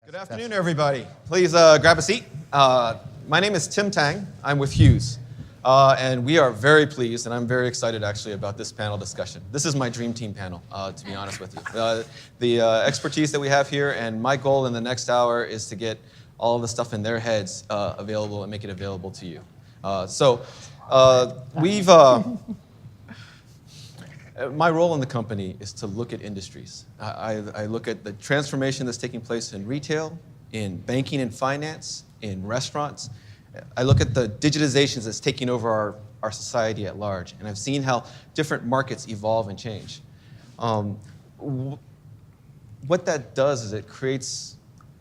Good afternoon, everybody. Please grab a seat. My name is Tim Tang. I'm with Hughes. And we are very pleased, and I'm very excited actually about this panel discussion. This is my dream team panel, to be honest with you. The expertise that we have here, and my goal in the next hour is to get all the stuff in their heads available and make it available to you. My role in the company is to look at industries. I look at the transformation that's taking place in retail, in banking and finance, in restaurants. I look at the digitizations that's taking over our society at large, and I've seen how different markets evolve and change. What that does is it creates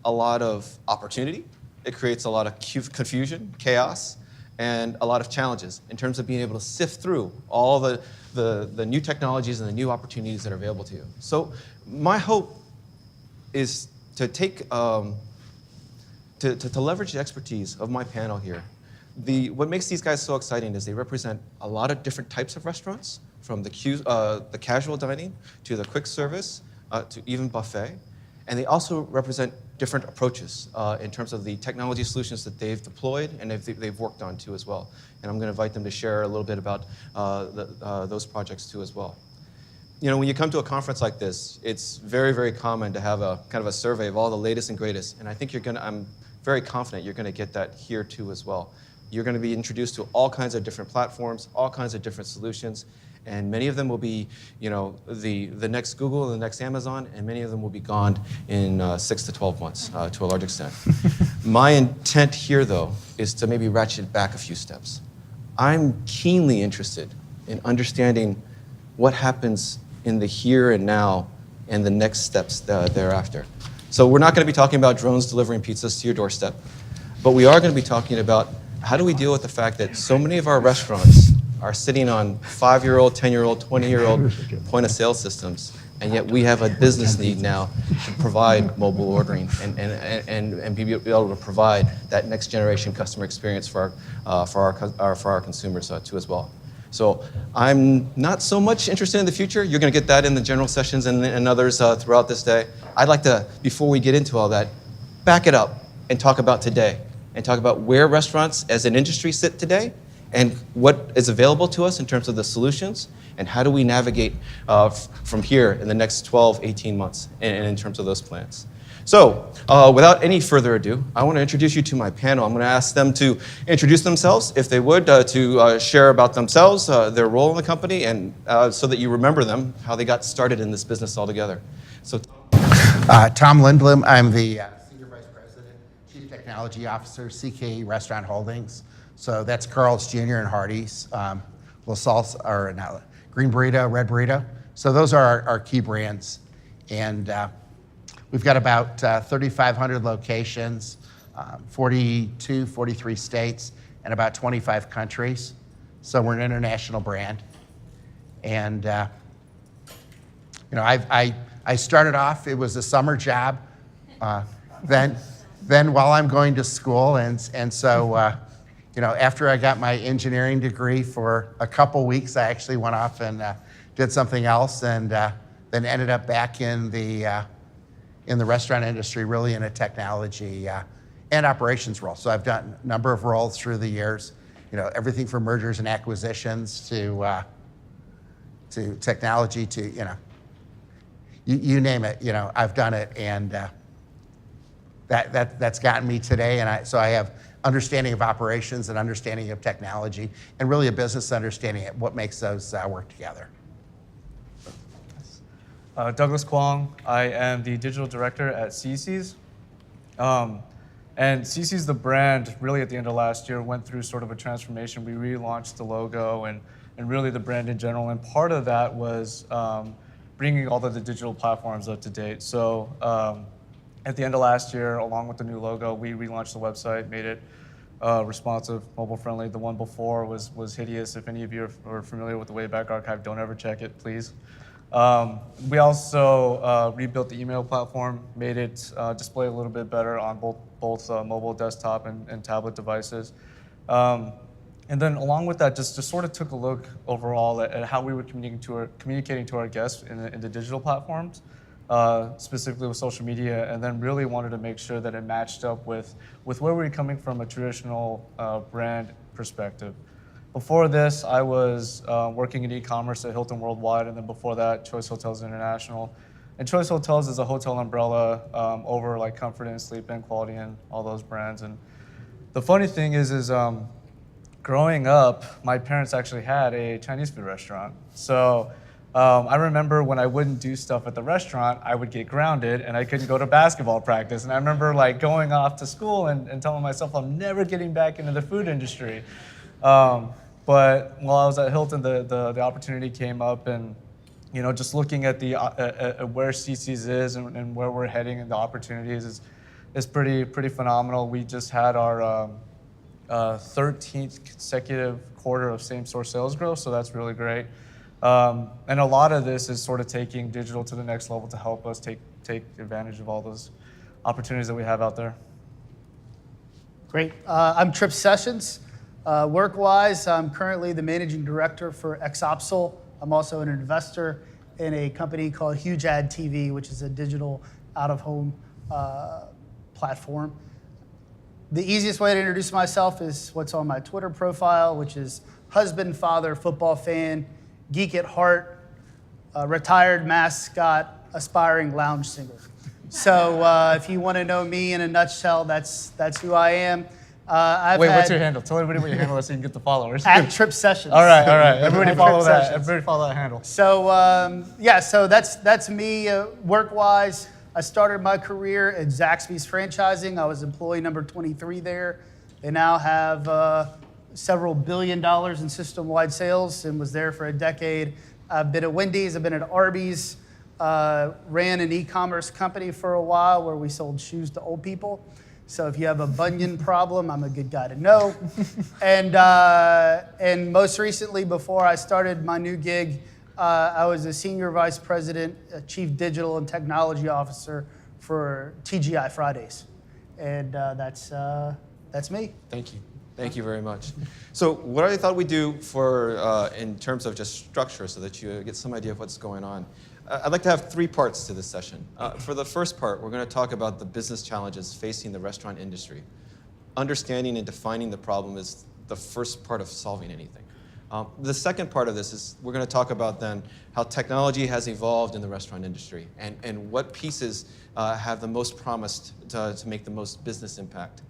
a lot of opportunity, it creates a lot of confusion, chaos, and a lot of challenges in terms of being able to sift through all the new technologies and the new opportunities that are available to you. So my hope is to take to leverage the expertise of my panel here. What makes these guys so exciting is they represent a lot of different types of restaurants, from the casual dining to the quick service to even buffet. And they also represent different approaches in terms of the technology solutions that they've deployed and they've worked on too as well. And I'm going to invite them to share a little bit about those projects too as well. You know, when you come to a conference like this, it's very, very common to have a kind of a survey of all the latest and greatest. And I think I'm very confident you're going to get that here too as well. You're going to be introduced to all kinds of different platforms, all kinds of different solutions. And many of them will be, you know, the next Google, the next Amazon, and many of them will be gone in 6 to 12 months to a large extent. My intent here, though, is to maybe ratchet it back a few steps. I'm keenly interested in understanding what happens in the here and now and the next steps thereafter. So we're not going to be talking about drones delivering pizzas to your doorstep, but we are going to be talking about how do we deal with the fact that so many of our restaurants are sitting on 5-year-old, 10-year-old, 20-year-old point-of-sale systems, and yet we have a business need now to provide mobile ordering and be able to provide that next-generation customer experience for our consumers too as well. So I'm not so much interested in the future. You're going to get that in the general sessions and others throughout this day. I'd like to, before we get into all that, back it up and talk about today, and talk about where restaurants as an industry sit today, and what is available to us in terms of the solutions, and how do we navigate from here in the next 12, 18 months in terms of those plans. So without any further ado, I want to introduce you to my panel. I'm going to ask them to introduce themselves, if they would, to share about themselves, their role in the company, and so that you remember them, how they got started in this business altogether. So, Tom Lindblom, I'm the Senior Vice President, Chief Technology Officer, CKE Restaurant Holdings. So that's Carl's Jr. and Hardee's, La Salsa, or not, Green Burrito, Red Burrito. So those are our key brands. And we've got about 3,500 locations, 43 states, and about 25 countries. So we're an international brand. And you know, I started off, it was a summer job, then while I'm going to school, and so you know, after I got my engineering degree, for a couple weeks, I actually went off and did something else, and then ended up back in the restaurant industry, really in a technology and operations role. So I've done a number of roles through the years, you know, everything from mergers and acquisitions to technology to, you know, you name it, you know, I've done it, and that's gotten me today, and so I have understanding of operations and understanding of technology, and really a business understanding of what makes those work together. Douglas Kwong. I am the digital director at CC's. And CC's, the brand, really at the end of last year went through sort of a transformation. We relaunched the logo and really the brand in general, and part of that was bringing all of the digital platforms up to date. So at the end of last year, along with the new logo, we relaunched the website, made it responsive, mobile-friendly. The one before was hideous. If any of you are familiar with the Wayback Archive, don't ever check it, please. We also rebuilt the email platform, made it display a little bit better on both mobile, desktop, and tablet devices. And then along with that, just sort of took a look overall at how we were communicating to our guests in the digital platforms. specifically with social media, and then really wanted to make sure that it matched up with where we were coming from a traditional brand perspective. Before this, I was working in e-commerce at Hilton Worldwide, and then before that, Choice Hotels International. And Choice Hotels is a hotel umbrella over like Comfort Inn, Sleep Inn, Quality Inn, all those brands. And the funny thing is growing up, my parents actually had a Chinese food restaurant. So I remember when I wouldn't do stuff at the restaurant, I would get grounded and I couldn't go to basketball practice. And I remember like going off to school and telling myself I'm never getting back into the food industry. But while I was at Hilton, the opportunity came up, and just looking at where CC's is and where we're heading and the opportunities is pretty phenomenal. We just had our 13th consecutive quarter of same-store sales growth, so that's really great. And a lot of this is sort of taking digital to the next level to help us take advantage of all those opportunities that we have out there. Great. I'm Tripp Sessions. Work-wise, I'm currently the managing director for Exopsol. I'm also an investor in a company called HughesON TV, which is a digital out-of-home platform. The easiest way to introduce myself is what's on my Twitter profile, which is husband, father, football fan, geek at heart, retired mascot, aspiring lounge singer. So if you want to know me in a nutshell, that's who I am. What's your handle? Tell everybody what your handle is so you can get the followers. At Tripp Sessions. All right. Everybody follow that. Sessions. Everybody follow that handle. So so that's me work-wise. I started my career at Zaxby's Franchising. I was employee number 23 there. They now have several $1 billion in system-wide sales and was there for a decade. I've been at Wendy's, I've been at Arby's, ran an e-commerce company for a while where we sold shoes to old people. So if you have a bunion problem, I'm a good guy to know. And most recently, before I started my new gig, I was a senior vice president, chief digital and technology officer for TGI Fridays. And that's me. Thank you. Thank you very much. So what I thought we'd do for, in terms of just structure so that you get some idea of what's going on, I'd like to have 3 parts to this session. For the first part, we're going to talk about the business challenges facing the restaurant industry. Understanding and defining the problem is the first part of solving anything. The second part of this is we're going to talk about then how technology has evolved in the restaurant industry and what pieces have the most promise to make the most business impact.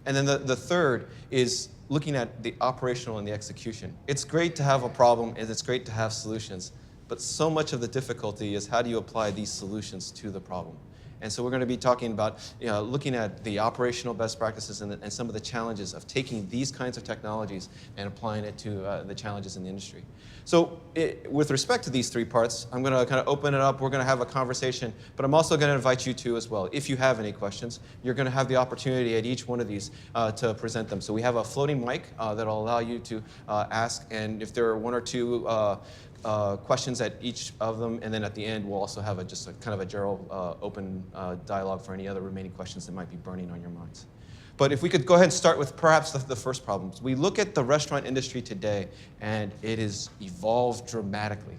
And then the third is looking at the operational and the execution. It's great to have a problem and it's great to have solutions, but so much of the difficulty is how do you apply these solutions to the problem. And so we're going to be talking about looking at the operational best practices and some of the challenges of taking these kinds of technologies and applying it to the challenges in the industry. So with respect to these 3 parts, I'm going to kind of open it up. We're going to have a conversation, but I'm also going to invite you to as well. If you have any questions, you're going to have the opportunity at each one of these to present them. So we have a floating mic that'll allow you to ask, and if there are 1 or 2 questions at each of them, and then at the end we'll also have just a kind of a general open dialogue for any other remaining questions that might be burning on your minds. But if we could go ahead and start with perhaps the first problems. We look at the restaurant industry today, and it has evolved dramatically.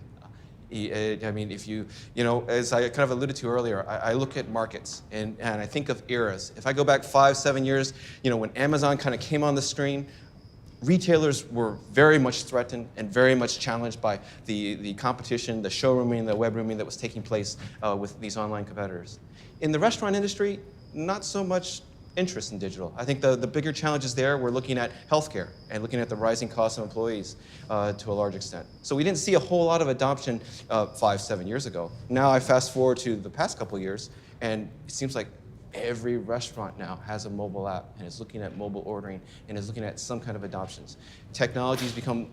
I mean, if as I kind of alluded to earlier, I look at markets and I think of eras. If I go back 5, 7 years, when Amazon kind of came on the screen, retailers were very much threatened and very much challenged by the competition, the showrooming, the web rooming that was taking place with these online competitors. In the restaurant industry, not so much interest in digital. I think the bigger challenges there, we're looking at healthcare and looking at the rising costs of employees to a large extent. So we didn't see a whole lot of adoption 5, 7 years ago. Now I fast forward to the past couple of years, and it seems like every restaurant now has a mobile app and is looking at mobile ordering and is looking at some kind of adoptions. Technology's become,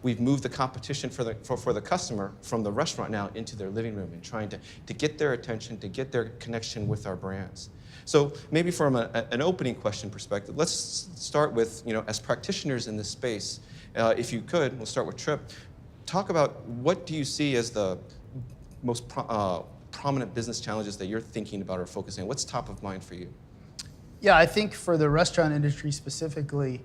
we've moved the competition for the customer from the restaurant now into their living room and trying to get their attention, to get their connection with our brands. So maybe from an opening question perspective, let's start with, as practitioners in this space, if you could, we'll start with Tripp, talk about what do you see as the most prominent business challenges that you're thinking about or focusing on? What's top of mind for you? Yeah, I think for the restaurant industry specifically,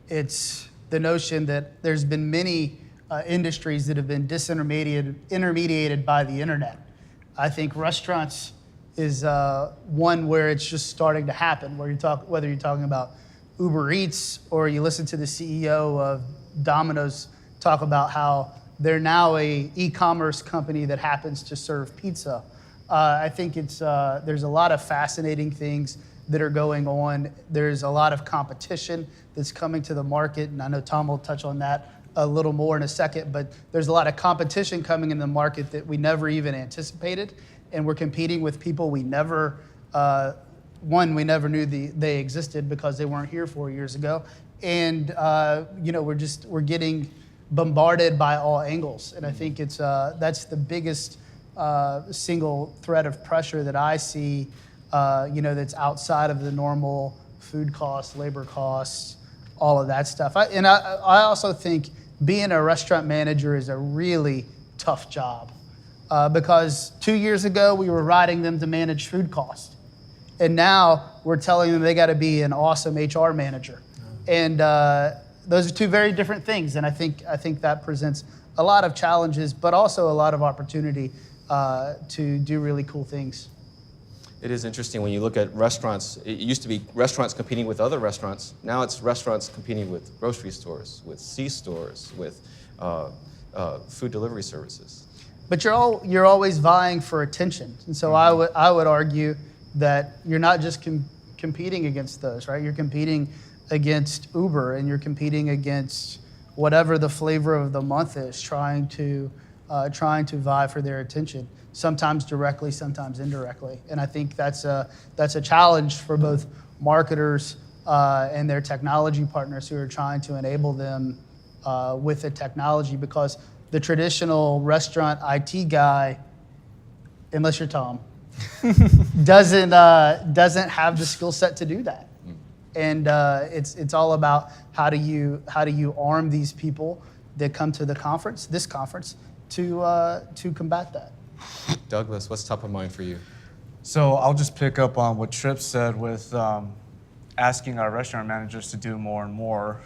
it's the notion that there's been many industries that have been disintermediated by the internet. I think restaurants is one where it's just starting to happen, whether you're talking about Uber Eats or you listen to the CEO of Domino's talk about how they're now a e-commerce company that happens to serve pizza. I think there's a lot of fascinating things that are going on. There's a lot of competition that's coming to the market, and I know Tom will touch on that a little more in a second, but there's a lot of competition coming in the market that we never even anticipated, and we're competing with people we never knew they existed because they weren't here 4 years ago, and we're getting bombarded by all angles, and I think that's the biggest single thread of pressure that I see, that's outside of the normal food costs, labor costs, all of that stuff. I also think being a restaurant manager is a really tough job because 2 years ago we were riding them to manage food costs, and now we're telling them they got to be an awesome HR manager, and those are two very different things. And I think that presents a lot of challenges, but also a lot of opportunity to do really cool things. It is interesting when you look at restaurants. It used to be restaurants competing with other restaurants. Now it's restaurants competing with grocery stores, with C-stores, with food delivery services. But you're always vying for attention, and so I would argue that you're not just competing against those, right? You're competing against Uber, and you're competing against whatever the flavor of the month is, trying to vie for their attention. Sometimes directly, sometimes indirectly, and I think that's a challenge for both marketers and their technology partners who are trying to enable them with the technology, because the traditional restaurant IT guy, unless you're Tom, doesn't have the skill set to do that, and it's all about how do you arm these people that come to this conference to combat that. Douglas, what's top of mind for you? So I'll just pick up on what Tripp said with asking our restaurant managers to do more and more.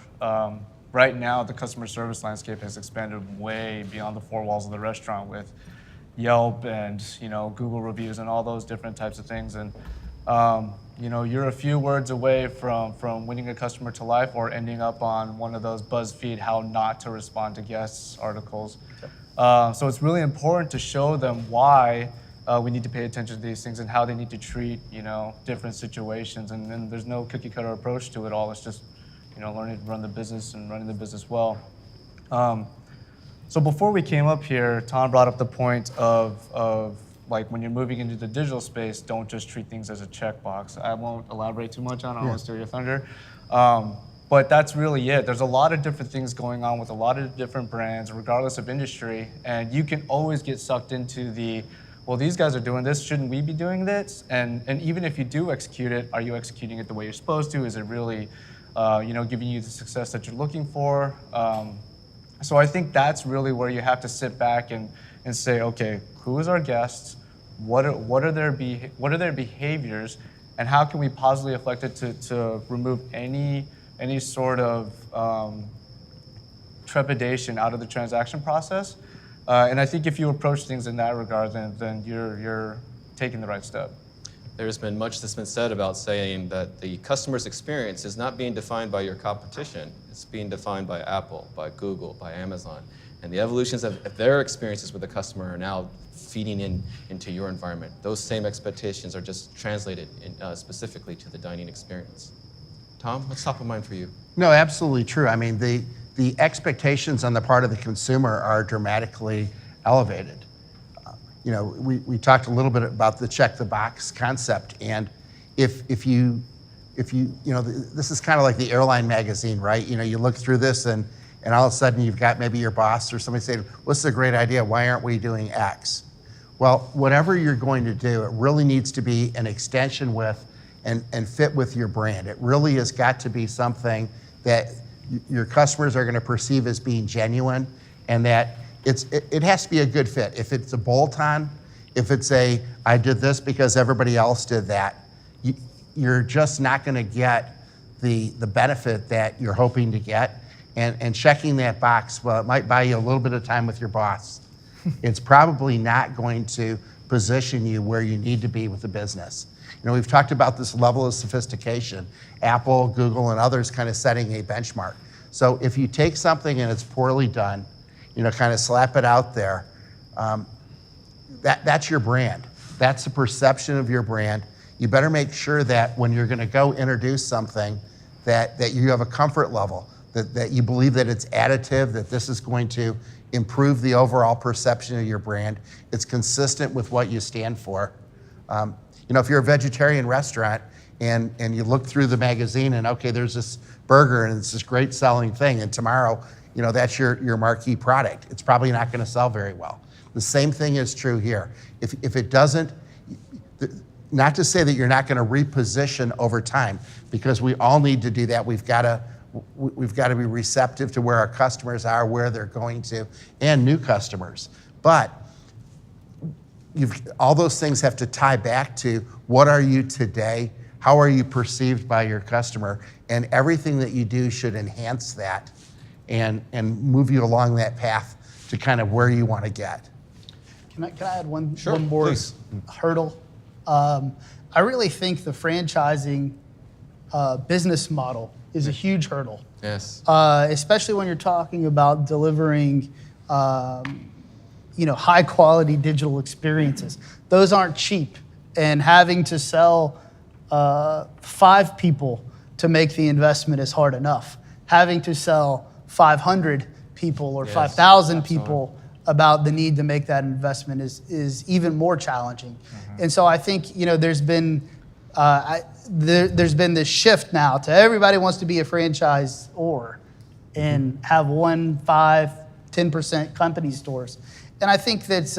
Right now, the customer service landscape has expanded way beyond the four walls of the restaurant with Yelp and Google reviews and all those different types of things. And you're a few words away from winning a customer to life or ending up on one of those BuzzFeed how not to respond to guests articles. So it's really important to show them why we need to pay attention to these things and how they need to treat different situations. And there's no cookie cutter approach to it all. It's just learning to run the business and running the business well. So before we came up here, Tom brought up the point of like when you're moving into the digital space, don't just treat things as a checkbox. I won't elaborate too much on it. I don't want to steal your thunder. But that's really it. There's a lot of different things going on with a lot of different brands, regardless of industry. And you can always get sucked into well, these guys are doing this, shouldn't we be doing this? And even if you do execute it, are you executing it the way you're supposed to? Is it really giving you the success that you're looking for? So I think that's really where you have to sit back and say, okay, who is our guests? What are their behaviors? And how can we positively affect it to remove any sort of trepidation out of the transaction process? And I think if you approach things in that regard, then you're taking the right step. There's been much that's been said about saying that the customer's experience is not being defined by your competition. It's being defined by Apple, by Google, by Amazon. And the evolutions of their experiences with the customer are now feeding into your environment. Those same expectations are just translated specifically to the dining experience. Tom, what's top of mind for you? No, absolutely true. I mean, the expectations on the part of the consumer are dramatically elevated. We talked a little bit about the check the box concept, and if you this is kind of like the airline magazine, right? You look through this and all of a sudden you've got maybe your boss or somebody saying, "What's a great idea? Why aren't we doing X?" Well, whatever you're going to do, it really needs to be an extension with and fit with your brand. It really has got to be something that your customers are going to perceive as being genuine, and that it has to be a good fit. If it's a bolt-on, if it's I did this because everybody else did that, you're just not going to get the benefit that you're hoping to get. And checking that box, well, it might buy you a little bit of time with your boss. It's probably not going to position you where you need to be with the business. You know, we've talked about this level of sophistication, Apple, Google, and others kind of setting a benchmark. So if you take something and it's poorly done, you know, kind of slap it out there, that's your brand. That's the perception of your brand. You better make sure that when you're gonna go introduce something, that you have a comfort level, that you believe that it's additive, that this is going to improve the overall perception of your brand. It's consistent with what you stand for. You know, if you're a vegetarian restaurant and you look through the magazine and okay, there's this burger and it's this great selling thing, and tomorrow, you know, that's your marquee product, it's probably not gonna sell very well. The same thing is true here. If it doesn't, not to say that you're not gonna reposition over time, because we all need to do that. We've gotta be receptive to where our customers are, where they're going to, and new customers. But all those things have to tie back to what are you today, how are you perceived by your customer, and everything that you do should enhance that and move you along that path to kind of where you want to get. Can I add one Sure, more please. hurdle? I really think the franchising business model is a huge hurdle. Yes. Especially when you're talking about delivering, high quality digital experiences. Those aren't cheap, and having to sell 5 people to make the investment is hard enough. Having to sell 500 people or Yes, 5,000 absolutely. people about the need to make that investment is even more challenging. And so I think there's been this shift now to everybody wants to be a franchisor and have 1, 5, 10% company stores. And I think that's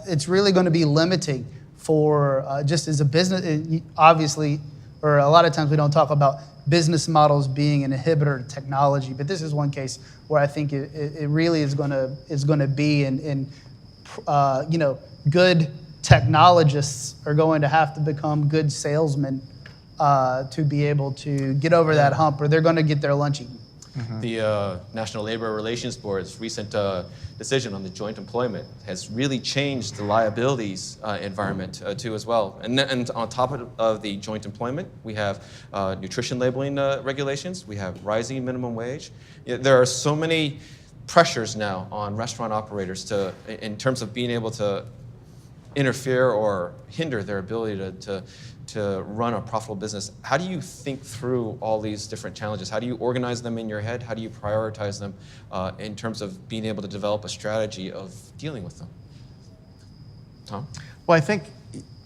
it's really going to be limiting for just as a business, obviously, or a lot of times we don't talk about business models being an inhibitor to technology, but this is one case where I think it really is going to be, and good technologists are going to have to become good salesmen to be able to get over that hump, or they're going to get their lunch eaten. The National Labor Relations Board's recent decision on the joint employment has really changed the liabilities environment too as well. And on top of the joint employment, we have nutrition labeling regulations. We have rising minimum wage. There are so many pressures now on restaurant operators in terms of being able to interfere or hinder their ability to run a profitable business. How do you think through all these different challenges? How do you organize them in your head? How do you prioritize them in terms of being able to develop a strategy of dealing with them? Tom? Well, I think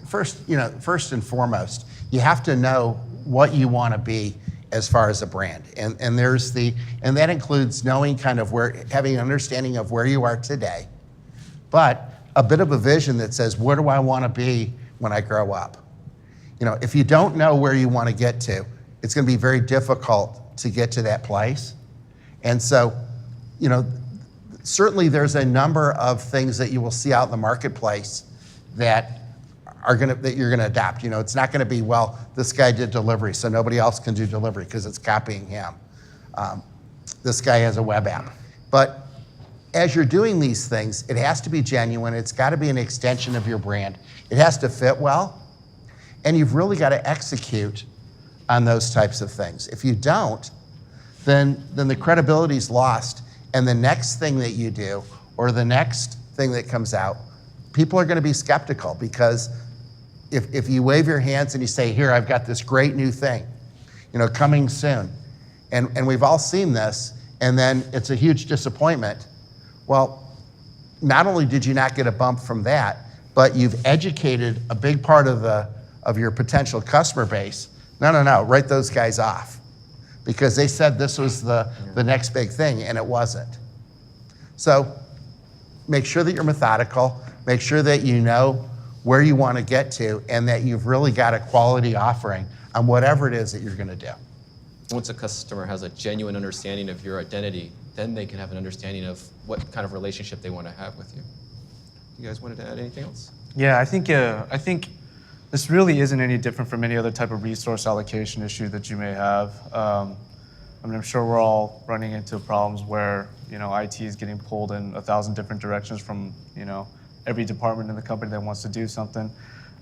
first and foremost, you have to know what you want to be as far as a brand. And that includes knowing kind of having an understanding of where you are today, but a bit of a vision that says, where do I want to be when I grow up? If you don't know where you want to get to, it's going to be very difficult to get to that place. And so, certainly there's a number of things that you will see out in the marketplace that you're going to adapt. It's not going to be, well, this guy did delivery, so nobody else can do delivery because it's copying him. This guy has a web app. But as you're doing these things, it has to be genuine. It's got to be an extension of your brand. It has to fit well. And you've really got to execute on those types of things. If you don't, then the credibility's lost. And the next thing that you do, or the next thing that comes out, people are going to be skeptical, because if you wave your hands and you say, here, I've got this great new thing, coming soon. And we've all seen this, and then it's a huge disappointment. Well, not only did you not get a bump from that, but you've educated a big part of your potential customer base. No, write those guys off, because they said this was the next big thing, and it wasn't. So make sure that you're methodical, make sure that you know where you want to get to, and that you've really got a quality offering on whatever it is that you're going to do. Once a customer has a genuine understanding of your identity, then they can have an understanding of what kind of relationship they want to have with you. You guys wanted to add anything else? Yeah, I think this really isn't any different from any other type of resource allocation issue that you may have. I'm sure we're all running into problems where IT is getting pulled in 1,000 different directions from every department in the company that wants to do something.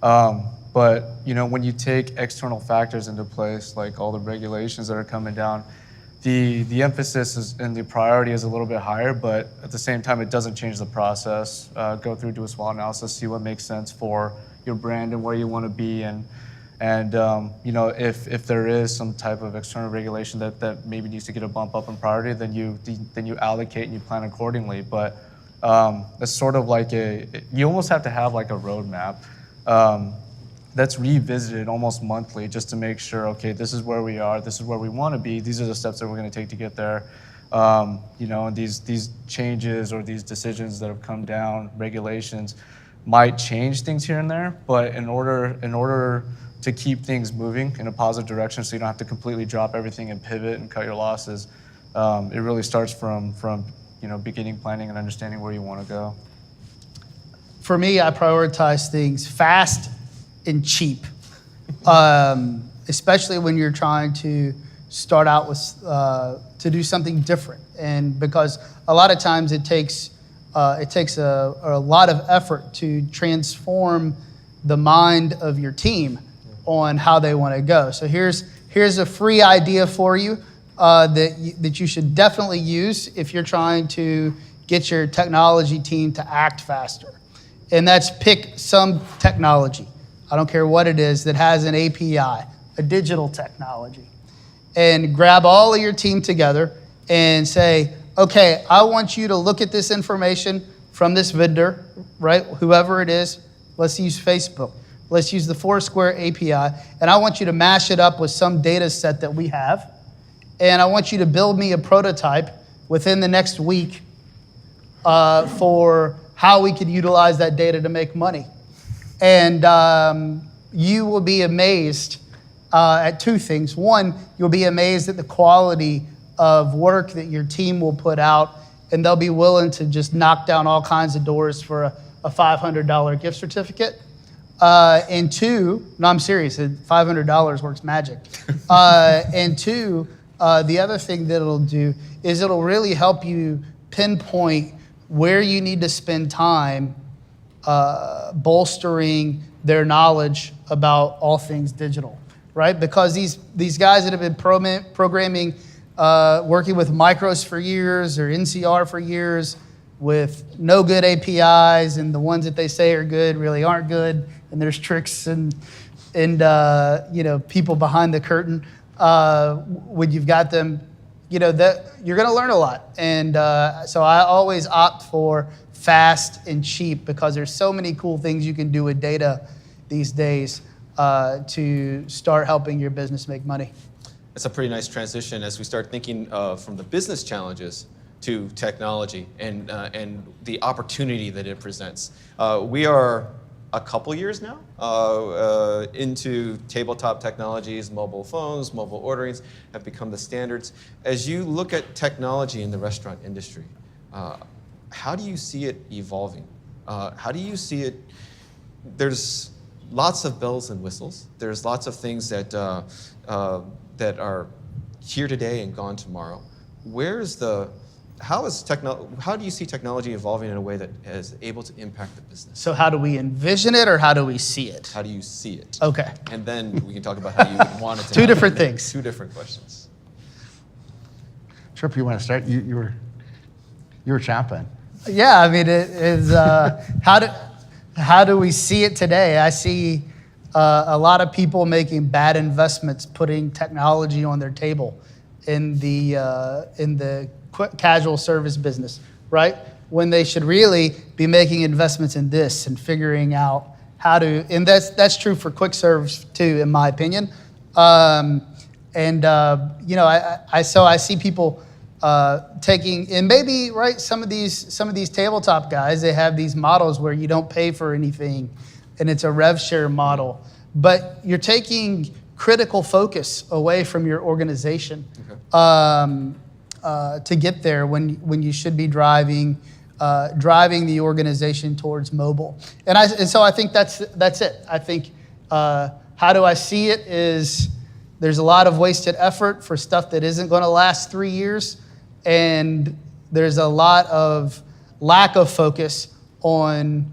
But when you take external factors into place, like all the regulations that are coming down, the emphasis and the priority is a little bit higher, but at the same time, it doesn't change the process. Go through, do a SWOT analysis, see what makes sense for your brand and where you want to be, and if there is some type of external regulation that maybe needs to get a bump up in priority, then you allocate and you plan accordingly. But it's sort of like you almost have to have like a roadmap that's revisited almost monthly, just to make sure, okay, this is where we are, this is where we want to be, these are the steps that we're going to take to get there. And these changes or these decisions that have come down, regulations, might change things here and there, but in order to keep things moving in a positive direction, so you don't have to completely drop everything and pivot and cut your losses, it really starts from beginning planning and understanding where you want to go. For me, I prioritize things fast and cheap, especially when you're trying to start out with to do something different, and because a lot of times it takes a lot of effort to transform the mind of your team on how they want to go. So here's a free idea for you that you should definitely use if you're trying to get your technology team to act faster, and that's pick some technology. I don't care what it is that has an API, a digital technology, and grab all of your team together and say, okay, I want you to look at this information from this vendor, right? Whoever it is, let's use Facebook. Let's use the Foursquare API, and I want you to mash it up with some data set that we have, and I want you to build me a prototype within the next week for how we could utilize that data to make money. And you will be amazed at two things. One, you'll be amazed at the quality of work that your team will put out, and they'll be willing to just knock down all kinds of doors for a $500 gift certificate. And two, no, I'm serious, $500 works magic. And two, the other thing that it'll do is it'll really help you pinpoint where you need to spend time bolstering their knowledge about all things digital, right? Because these guys that have been programming, working with micros for years or NCR for years with no good APIs, and the ones that they say are good really aren't good, and there's tricks and people behind the curtain. When you've got them, that you're going to learn a lot, and so I always opt for fast and cheap because there's so many cool things you can do with data these days to start helping your business make money. It's a pretty nice transition as we start thinking from the business challenges to technology and the opportunity that it presents. We are a couple years now into tabletop technologies. Mobile phones, mobile orderings have become the standards. As you look at technology in the restaurant industry, how do you see it evolving? How do you see it? There's lots of bells and whistles. There's lots of things that are here today and gone tomorrow. How do you see technology evolving in a way that is able to impact the business? So how do we envision it, or how do we see it? How do you see it? Okay. And then we can talk about how you would want it to Two happen. different things. Two different questions. Tripp, you want to start? You were chomping. Yeah, I mean, it is. How do we see it today? I see a lot of people making bad investments, putting technology on their table in the casual service business, right? When they should really be making investments in this and figuring out how to. And that's true for quick serves too, in my opinion. I see people taking, and maybe, right, some of these tabletop guys, they have these models where you don't pay for anything and it's a rev share model, but you're taking critical focus away from your organization to get there when you should be driving the organization towards mobile. And so I think that's it. I think how do I see it is there's a lot of wasted effort for stuff that isn't going to last 3 years. And there's a lot of lack of focus on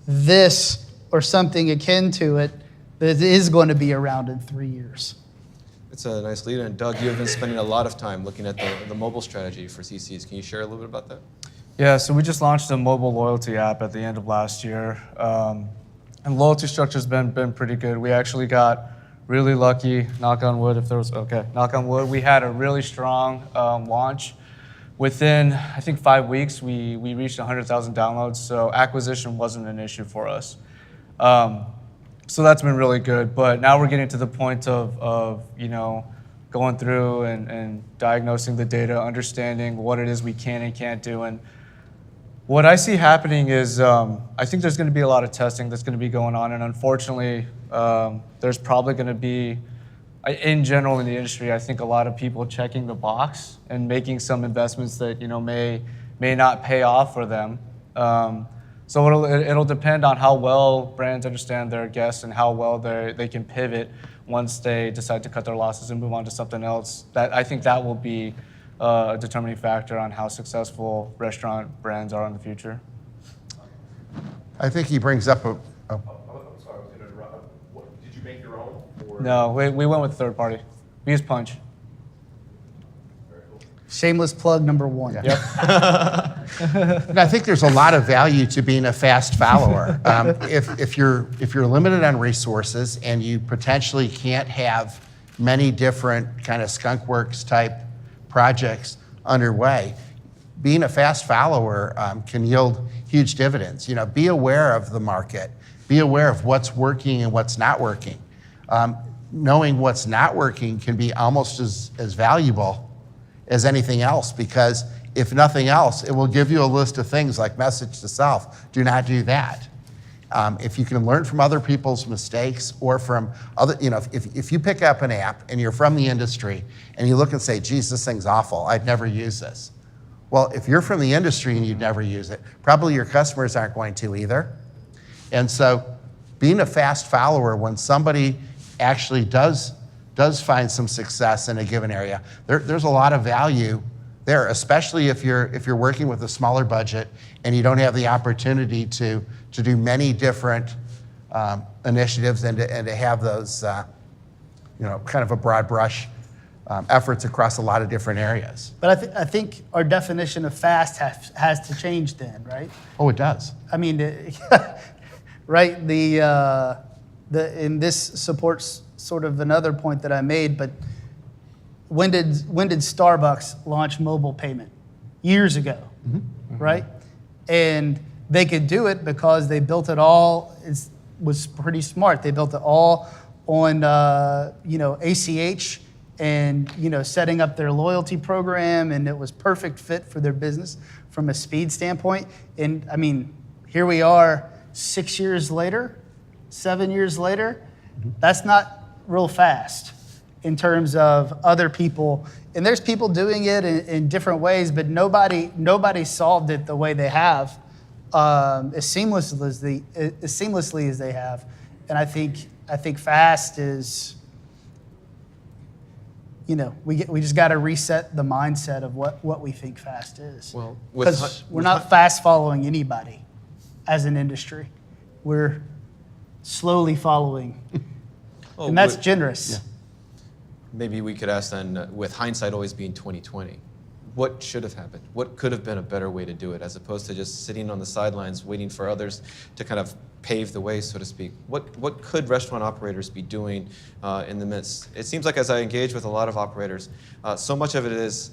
this or something akin to it that is going to be around in 3 years? It's a nice lead, and Doug, you have been spending a lot of time looking at the mobile strategy for CCs. Can you share a little bit about that? Yeah, so we just launched a mobile loyalty app at the end of last year. And loyalty structure's been pretty good. We actually got really lucky, knock on wood, if there was, okay, knock on wood. We had a really strong launch. Within, I think, 5 weeks, we reached 100,000 downloads, so acquisition wasn't an issue for us. So that's been really good, but now we're getting to the point of going through and diagnosing the data, understanding what it is we can and can't do. And what I see happening is I think there's going to be a lot of testing that's going to be going on, and unfortunately, there's probably going to be, in general in the industry, I think a lot of people checking the box and making some investments that may not pay off for them. So it'll depend on how well brands understand their guests and how well they can pivot once they decide to cut their losses and move on to something else. I think that will be a determining factor on how successful restaurant brands are in the future. I think he brings up a I'm sorry, I was going to interrupt. Did you make your own? Or? No, we went with third party. We used Punch. Shameless plug number one. Yeah. And I think there's a lot of value to being a fast follower. If you're limited on resources and you potentially can't have many different kind of skunkworks type projects underway, being a fast follower can yield huge dividends. Be aware of the market. Be aware of what's working and what's not working. Knowing what's not working can be almost as valuable as anything else, because if nothing else, it will give you a list of things like message to self. Do not do that. If you can learn from other people's mistakes or from other, if you pick up an app and you're from the industry and you look and say, geez, this thing's awful, I'd never use this. Well, if you're from the industry and you'd never use it, probably your customers aren't going to either. And so being a fast follower when somebody actually does find some success in a given area, there's a lot of value there, especially if you're working with a smaller budget and you don't have the opportunity to do many different initiatives and to have those kind of a broad brush efforts across a lot of different areas. But I think our definition of fast has to change then, right? Oh, it does. I mean, right? And this supports sort of another point that I made, but when did Starbucks launch mobile payment? Years ago, right? And they could do it because they built it all. It was pretty smart. They built it all on ACH and setting up their loyalty program, and it was perfect fit for their business from a speed standpoint. And I mean, here we are 6 years later, 7 years later. That's not real fast in terms of other people. And there's people doing it in different ways, but nobody solved it the way they have, as seamlessly as they have. And I think fast is, we just got to reset the mindset of what we think fast is. Well, because we're not fast following anybody as an industry. We're slowly following. And that's generous. Yeah. Maybe we could ask then, with hindsight always being 20/20, what should have happened? What could have been a better way to do it, as opposed to just sitting on the sidelines waiting for others to kind of pave the way, so to speak? What could restaurant operators be doing in the midst? It seems like as I engage with a lot of operators, so much of it is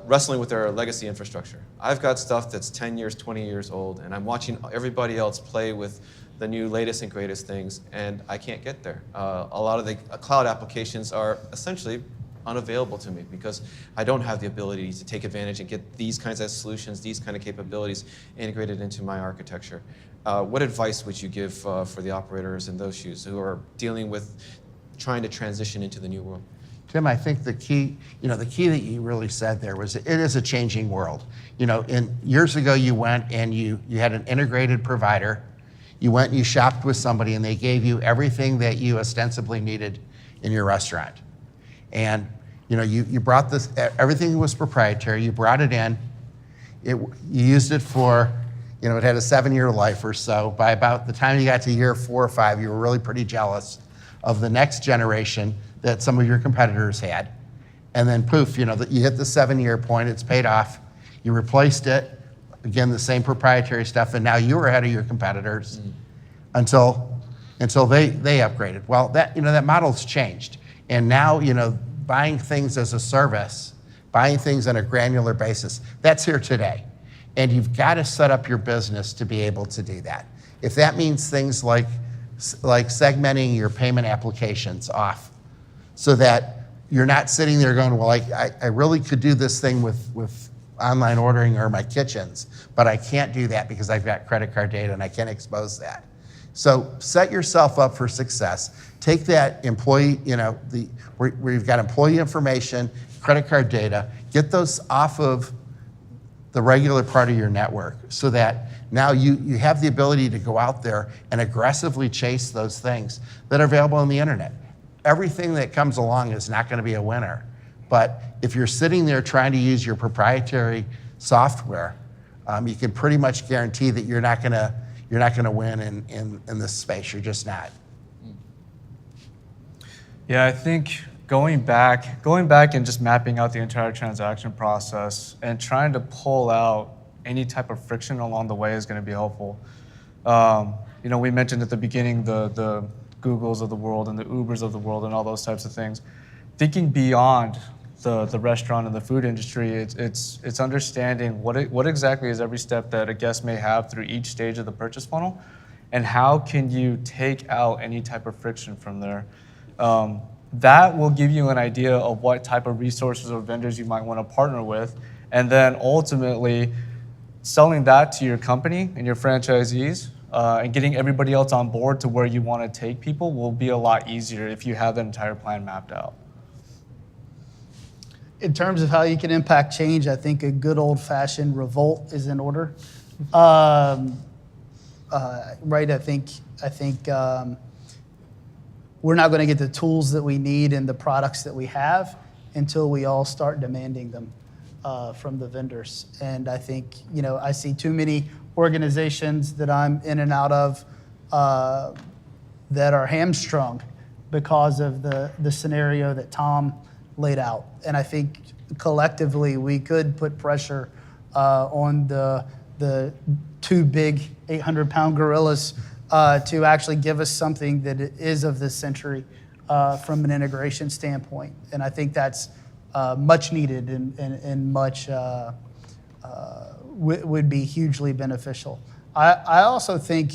wrestling with their legacy infrastructure. I've got stuff that's 10 years, 20 years old, and I'm watching everybody else play with the new latest and greatest things, and I can't get there. A lot of the cloud applications are essentially unavailable to me because I don't have the ability to take advantage and get these kinds of solutions, these kind of capabilities integrated into my architecture. What advice would you give for the operators in those shoes who are dealing with trying to transition into the new world? Tim, I think the key that you really said there was it is a changing world. Years ago you went and you had an integrated provider. You went and you shopped with somebody and they gave you everything that you ostensibly needed in your restaurant. And you brought this, everything was proprietary, you brought it in, you used it for You know, it had a 7-year life or so. By about the time you got to year 4 or 5, you were really pretty jealous of the next generation that some of your competitors had. And then poof, you know, you hit the 7-year point, it's paid off. You replaced it, again, the same proprietary stuff, and now you were ahead of your competitors until they upgraded. Well, that, you know, that model's changed. And now, you know, buying things as a service, buying things on a granular basis, that's here today. And you've got to set up your business to be able to do that. If that means things like segmenting your payment applications off so that you're not sitting there going, well, I really could do this thing with online ordering or my kitchens, but I can't do that because I've got credit card data and I can't expose that. So set yourself up for success. Take that employee, you know, where you've got employee information, credit card data, get those off of the regular part of your network so that now you have the ability to go out there and aggressively chase those things that are available on the internet. Everything that comes along is not going to be a winner. But if you're sitting there trying to use your proprietary software, you can pretty much guarantee that you're not going to win in this space. You're just not. Yeah, I think going back and just mapping out the entire transaction process and trying to pull out any type of friction along the way is going to be helpful. You know, we mentioned at the beginning the Googles of the world and the Ubers of the world and all those types of things. Thinking beyond the restaurant and the food industry, it's understanding what exactly is every step that a guest may have through each stage of the purchase funnel, and how can you take out any type of friction from there. That will give you an idea of what type of resources or vendors you might want to partner with, and then ultimately selling that to your company and your franchisees and getting everybody else on board to where you want to take people will be a lot easier if you have that entire plan mapped out. In terms of how you can impact change, I think a good old-fashioned revolt is in order. Right? I think we're not going to get the tools that we need and the products that we have until we all start demanding them from the vendors. And I think, you know, I see too many organizations that I'm in and out of that are hamstrung because of the scenario that Tom laid out. And I think collectively we could put pressure on the two big 800-pound gorillas to actually give us something that is of this century from an integration standpoint. And I think that's much needed and much would be hugely beneficial. I also think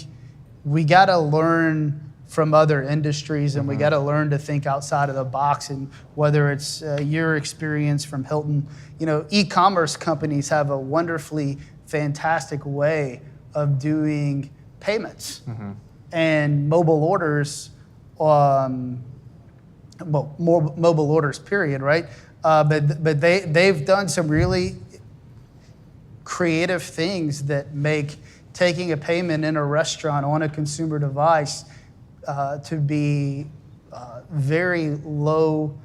we got to learn from other industries, and we got to learn to think outside of the box. And whether it's your experience from Hilton, you know, e-commerce companies have a wonderfully fantastic way of doing payments and mobile orders. Mobile orders, period, right? But they've done some really creative things that make taking a payment in a restaurant on a consumer device to be very low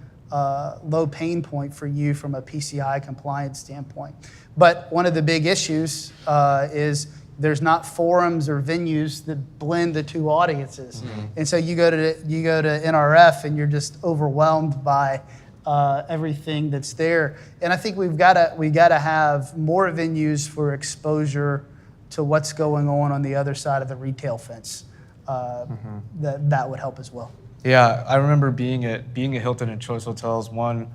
pain point for you from a PCI compliance standpoint. But one of the big issues is there's not forums or venues that blend the two audiences. And so you go to NRF and you're just overwhelmed by everything that's there. And I think we got to have more venues for exposure to what's going on the other side of the retail fence. That would help as well. Yeah, I remember being at Hilton and Choice Hotels. One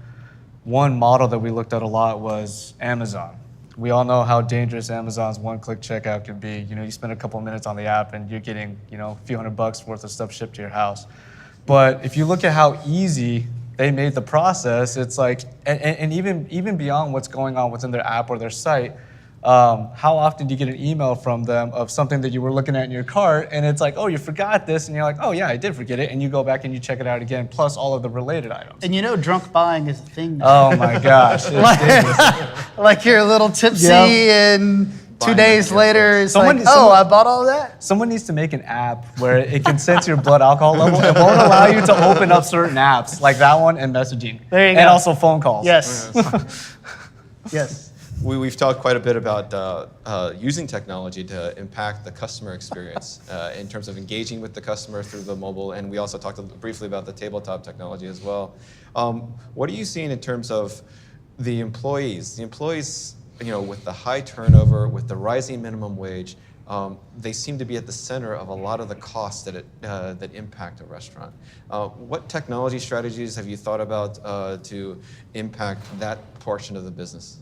model that we looked at a lot was Amazon. We all know how dangerous Amazon's one-click checkout can be. You know, you spend a couple of minutes on the app and you're getting, you know, a few $100 worth of stuff shipped to your house. But if you look at how easy they made the process, it's like, and even beyond what's going on within their app or their site, how often do you get an email from them of something that you were looking at in your cart, and it's like, oh, you forgot this, and you're like, oh yeah, I did forget it, and you go back and you check it out again, plus all of the related items. And you know, drunk buying is a thing now. Oh my gosh. Like you're a little tipsy, and 2 days later, it's I bought all that? Someone needs to make an app where it can sense your blood alcohol level. It won't allow you to open up certain apps, like that one and messaging. There you go. And also phone calls. Yes. Yes. We've talked quite a bit about using technology to impact the customer experience in terms of engaging with the customer through the mobile, and we also talked briefly about the tabletop technology as well. What are you seeing in terms of the employees? The employees, with the high turnover, with the rising minimum wage, they seem to be at the center of a lot of the costs that impact a restaurant. What technology strategies have you thought about to impact that portion of the business?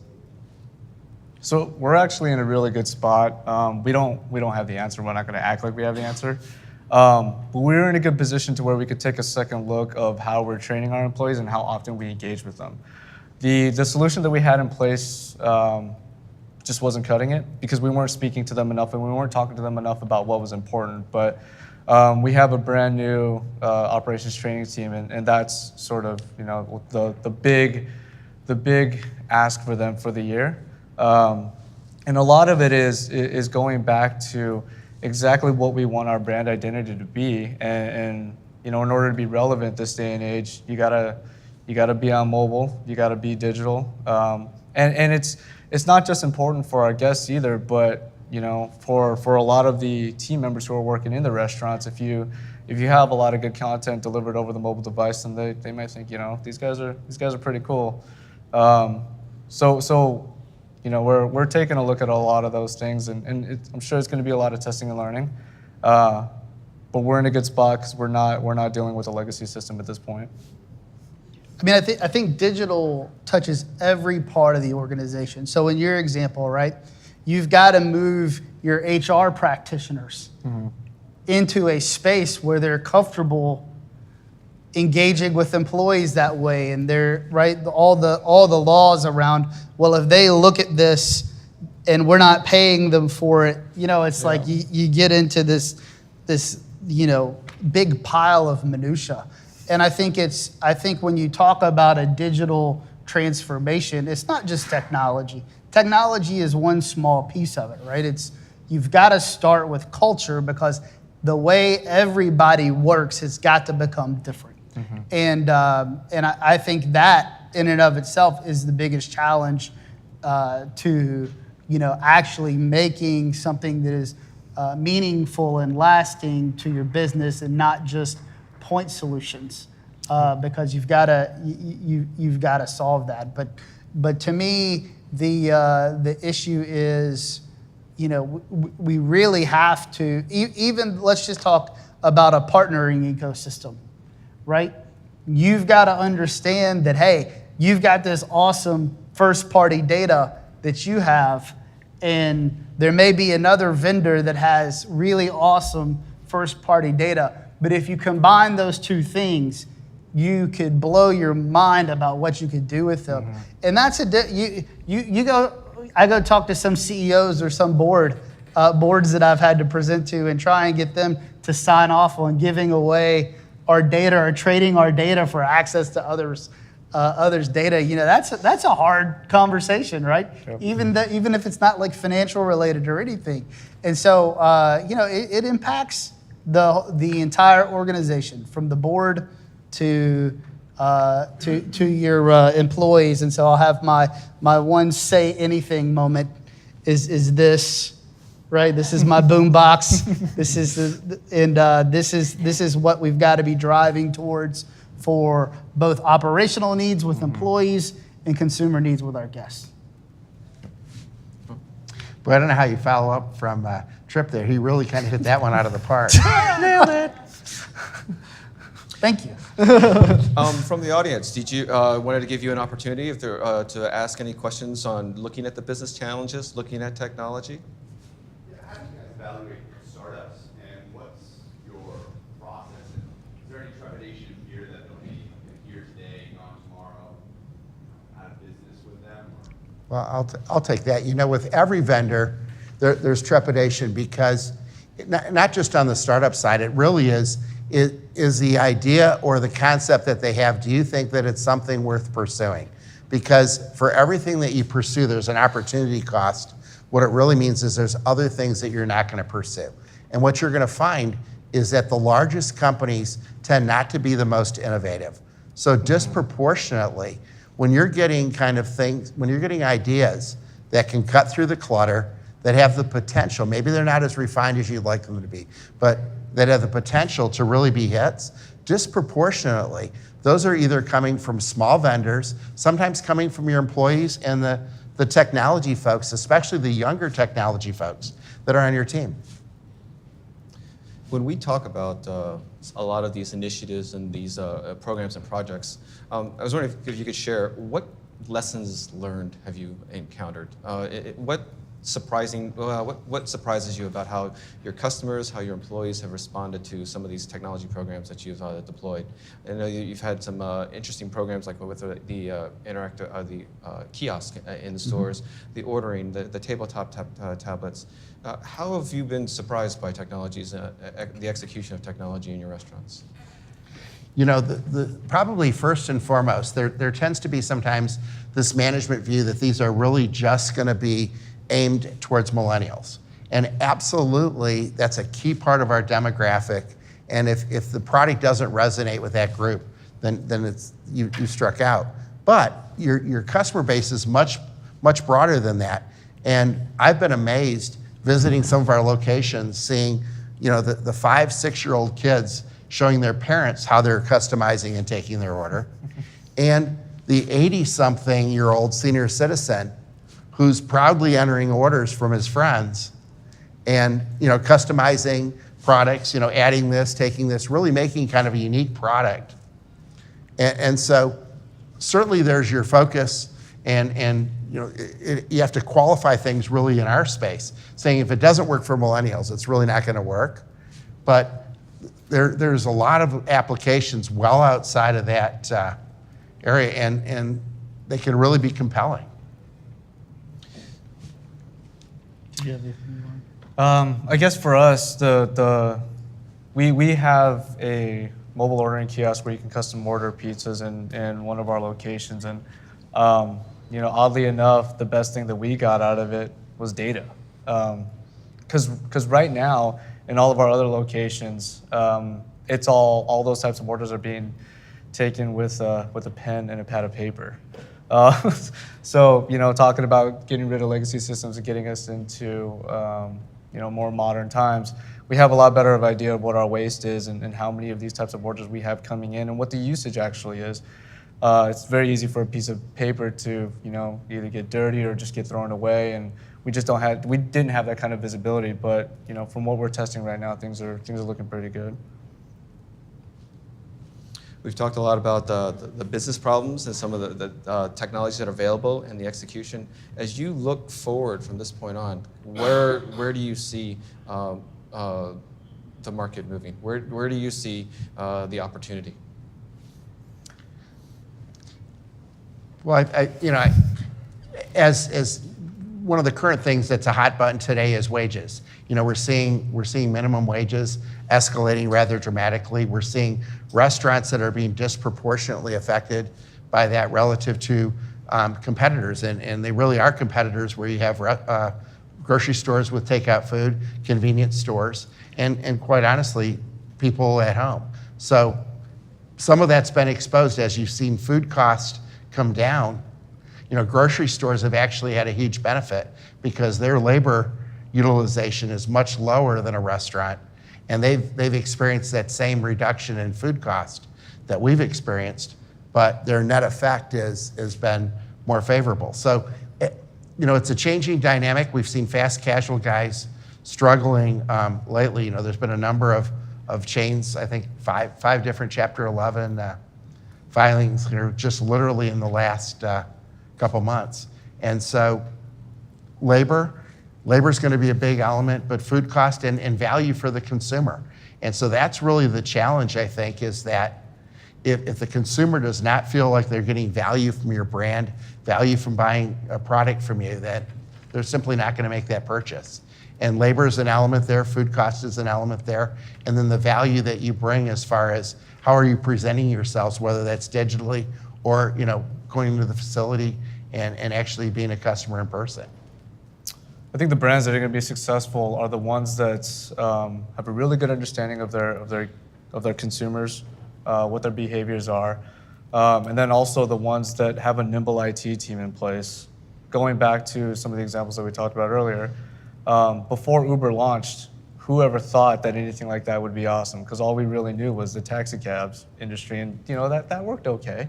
So we're actually in a really good spot. We don't have the answer. We're not going to act like we have the answer. But we're in a good position to where we could take a second look of how we're training our employees and how often we engage with them. The solution that we had in place just wasn't cutting it because we weren't speaking to them enough and we weren't talking to them enough about what was important. But we have a brand new operations training team, and that's sort of the big ask for them for the year. And a lot of it is going back to exactly what we want our brand identity to be, and in order to be relevant this day and age, you gotta be on mobile, you gotta be digital, and it's not just important for our guests either, but for a lot of the team members who are working in the restaurants, if you have a lot of good content delivered over the mobile device, then they might think these guys are pretty cool. So we're taking a look at a lot of those things, and I'm sure it's going to be a lot of testing and learning. But we're in a good spot because we're not dealing with a legacy system at this point. I mean, I think digital touches every part of the organization. So in your example, right, you've got to move your HR practitioners into a space where they're comfortable engaging with employees that way, and they're right all the laws around. Well, if they look at this and we're not paying them for it, it's like you get into this big pile of minutia. And I think when you talk about a digital transformation, it's not just technology. Technology is one small piece of it, right? You've got to start with culture because the way everybody works has got to become different. Mm-hmm. And I think that in and of itself is the biggest challenge to actually making something that is meaningful and lasting to your business and not just point solutions, because you've got to solve that. But to me, the issue is, we really have to even let's just talk about a partnering ecosystem, right? You've got to understand that, hey, you've got this awesome first-party data that you have, and there may be another vendor that has really awesome first-party data. But if you combine those two things, you could blow your mind about what you could do with them. Mm-hmm. And that's I go talk to some CEOs or some boards that I've had to present to and try and get them to sign off on giving away our data or trading our data for access to others' data. That's a hard conversation, right? Yep. Even if it's not like financial related or anything. And so it impacts the entire organization, from the board to your employees. And so I'll have my one say anything moment is this, right? This is my boom box. This is what we've got to be driving towards for both operational needs with employees and consumer needs with our guests. But I don't know how you follow up from Tripp there. He really kind of hit that one out of the park. Nailed it. Thank you. From the audience, did you wanted to give you an opportunity to ask any questions on looking at the business challenges, looking at technology? Yeah, how do you guys evaluate startups, and what's your process? And is there any trepidation of fear that they'll be here today, gone tomorrow, out of business with them? Well, I'll take that. With every vendor, there's trepidation because not just on the startup side, it really is the idea or the concept that they have, do you think that it's something worth pursuing? Because for everything that you pursue, there's an opportunity cost. What it really means is there's other things that you're not going to pursue. And what you're going to find is that the largest companies tend not to be the most innovative. So disproportionately, when you're getting ideas that can cut through the clutter, that have the potential, maybe they're not as refined as you'd like them to be, but that have the potential to really be hits, disproportionately, those are either coming from small vendors, sometimes coming from your employees and the technology folks, especially the younger technology folks that are on your team. When we talk about a lot of these initiatives and these programs and projects, I was wondering if you could share what lessons learned have you encountered? What surprises you about how your customers, how your employees have responded to some of these technology programs that you've deployed? I know you've had some interesting programs like with the kiosk in the stores, the ordering, the tabletop tablets. How have you been surprised by technologies, the execution of technology in your restaurants? You know, probably first and foremost, there tends to be sometimes this management view that these are really just going to be aimed towards millennials. And absolutely, that's a key part of our demographic. And if the product doesn't resonate with that group, then it's you struck out. But your customer base is much broader than that. And I've been amazed visiting some of our locations, seeing the 5, 6-year-old kids showing their parents how they're customizing and taking their order, and the 80-something-year-old senior citizen who's proudly entering orders from his friends and customizing products, adding this, taking this, really making kind of a unique product. And so certainly there's your focus, and you have to qualify things really in our space, saying if it doesn't work for millennials, it's really not going to work. But there's a lot of applications well outside of that area, and they can really be compelling. Did you have anything you want? I guess for us, we have a mobile ordering kiosk where you can custom order pizzas in one of our locations, and oddly enough, the best thing that we got out of it was data, because right now in all of our other locations, it's all those types of orders are being taken with a pen and a pad of paper. So talking about getting rid of legacy systems and getting us into more modern times, we have a lot better of idea of what our waste is and how many of these types of orders we have coming in and what the usage actually is. It's very easy for a piece of paper to either get dirty or just get thrown away, and we didn't have that kind of visibility. But from what we're testing right now, things are looking pretty good. We've talked a lot about the business problems and some of the technologies that are available and the execution. As you look forward from this point on, where do you see the market moving? Where do you see the opportunity? Well, as one of the current things that's a hot button today is wages. We're seeing minimum wages escalating rather dramatically. We're seeing restaurants that are being disproportionately affected by that relative to competitors, and they really are competitors where you have grocery stores with takeout food, convenience stores, and quite honestly, people at home. So some of that's been exposed as you've seen food costs come down. Grocery stores have actually had a huge benefit because their labor utilization is much lower than a restaurant, and they've experienced that same reduction in food cost that we've experienced, but their net effect has been more favorable. So, it's a changing dynamic. We've seen fast casual guys struggling lately. There's been a number of chains, I think five different Chapter 11 filings just literally in the last couple months. And so labor's going to be a big element, but food cost and value for the consumer. And so that's really the challenge, I think, is that if the consumer does not feel like they're getting value from your brand, value from buying a product from you, that they're simply not going to make that purchase. And labor is an element there, food cost is an element there, and then the value that you bring as far as how are you presenting yourselves, whether that's digitally or going into the facility and actually being a customer in person. I think the brands that are going to be successful are the ones that have a really good understanding of their consumers, what their behaviors are, and then also the ones that have a nimble IT team in place. going back to some of the examples that we talked about earlier, before Uber launched, whoever thought that anything like that would be awesome? Because all we really knew was the taxi cabs industry, and that worked okay.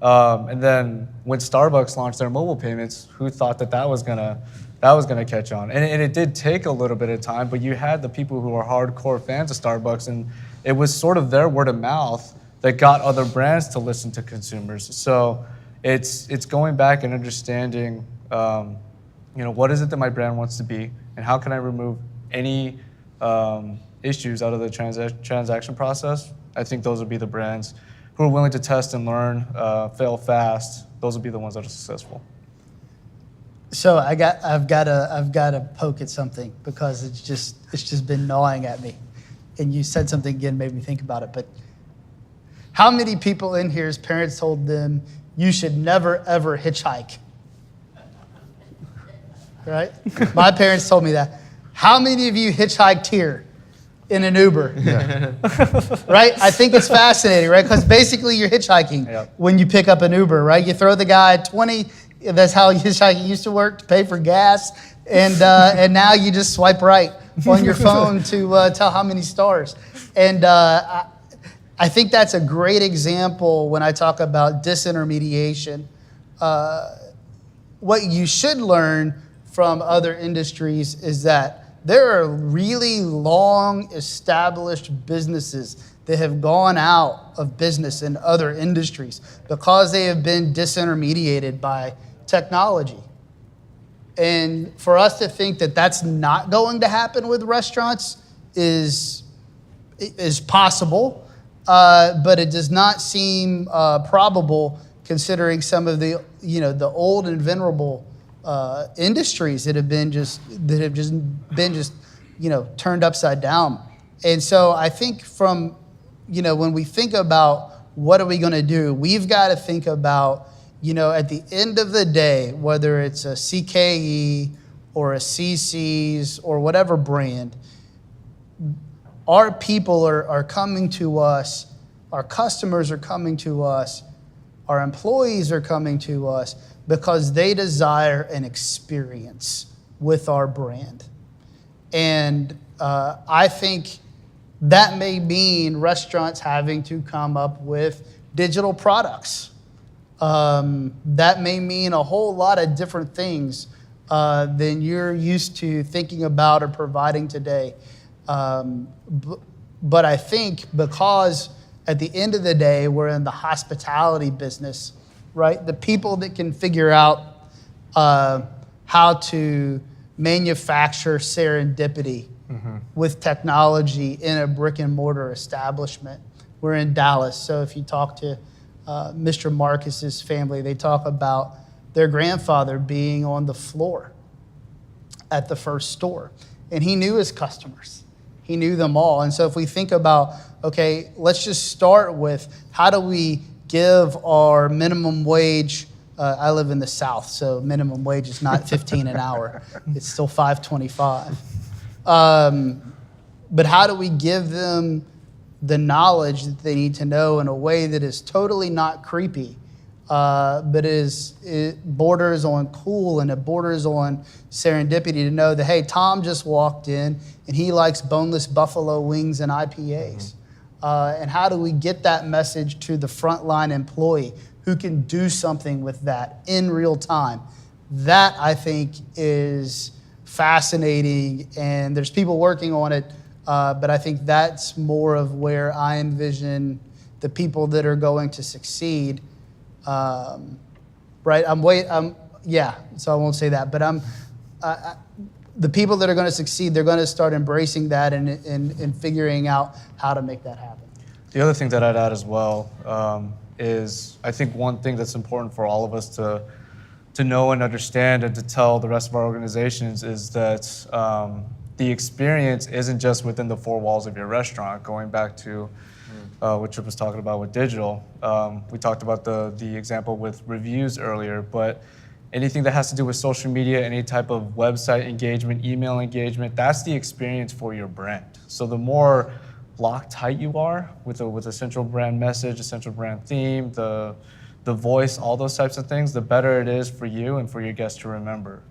And then when Starbucks launched their mobile payments, who thought that was gonna catch on? And it did take a little bit of time, but you had the people who are hardcore fans of Starbucks, and it was sort of their word of mouth that got other brands to listen to consumers. So it's going back and understanding, what is it that my brand wants to be, and how can I remove any issues out of the transaction process. I think those would be the brands who are willing to test and learn, fail fast. Those would be the ones that are successful. So I've got to poke at something because it's just been gnawing at me, and you said something again made me think about it. But how many people in here's parents told them you should never ever hitchhike? Right? My parents told me that. How many of you hitchhiked here in an Uber? Yeah. Right? I think it's fascinating, right? Because basically you're hitchhiking when you pick up an Uber, right? You throw the guy 20. That's how hitchhiking used to work, to pay for gas, and now you just swipe right on your phone to tell how many stars. And I think that's a great example when I talk about disintermediation. What you should learn from other industries is that there are really long established businesses that have gone out of business in other industries because they have been disintermediated by technology. And for us to think that that's not going to happen with restaurants is possible, but it does not seem probable considering some of the the old and venerable industries that have just been turned upside down. And so I think from when we think about what are we going to do, we've got to think about at the end of the day, whether it's a CKE or a CC's or whatever brand, our people are coming to us, our customers are coming to us, our employees are coming to us because they desire an experience with our brand. And I think that may mean restaurants having to come up with digital products. That may mean a whole lot of different things than you're used to thinking about or providing today. But I think because at the end of the day, we're in the hospitality business, right? The people that can figure out how to manufacture serendipity with technology in a brick and mortar establishment. We're in Dallas, so if you talk to Mr. Marcus's family, they talk about their grandfather being on the floor at the first store, and he knew his customers. He knew them all. And so if we think about, okay, let's just start with how do we give our minimum wage, I live in the South, so minimum wage is not 15 an hour. It's still $5.25. But how do we give them the knowledge that they need to know in a way that is totally not creepy, but it borders on cool and it borders on serendipity to know that, hey, Tom just walked in and he likes boneless buffalo wings and IPAs. And how do we get that message to the frontline employee who can do something with that in real time? That, I think, is fascinating, and there's people working on it, but I think that's more of where I envision the people that are going to succeed. Right? So I won't say that, but the people that are going to succeed, they're going to start embracing that and figuring out how to make that happen. The other thing that I'd add as well is I think one thing that's important for all of us to know and understand and to tell the rest of our organizations is that the experience isn't just within the four walls of your restaurant. Going back to what Tripp was talking about with digital, we talked about the example with reviews earlier, but anything that has to do with social media, any type of website engagement, email engagement, that's the experience for your brand. So the more locked tight you are with a central brand message, a central brand theme, the the voice, all those types of things, the better it is for you and for your guests to remember.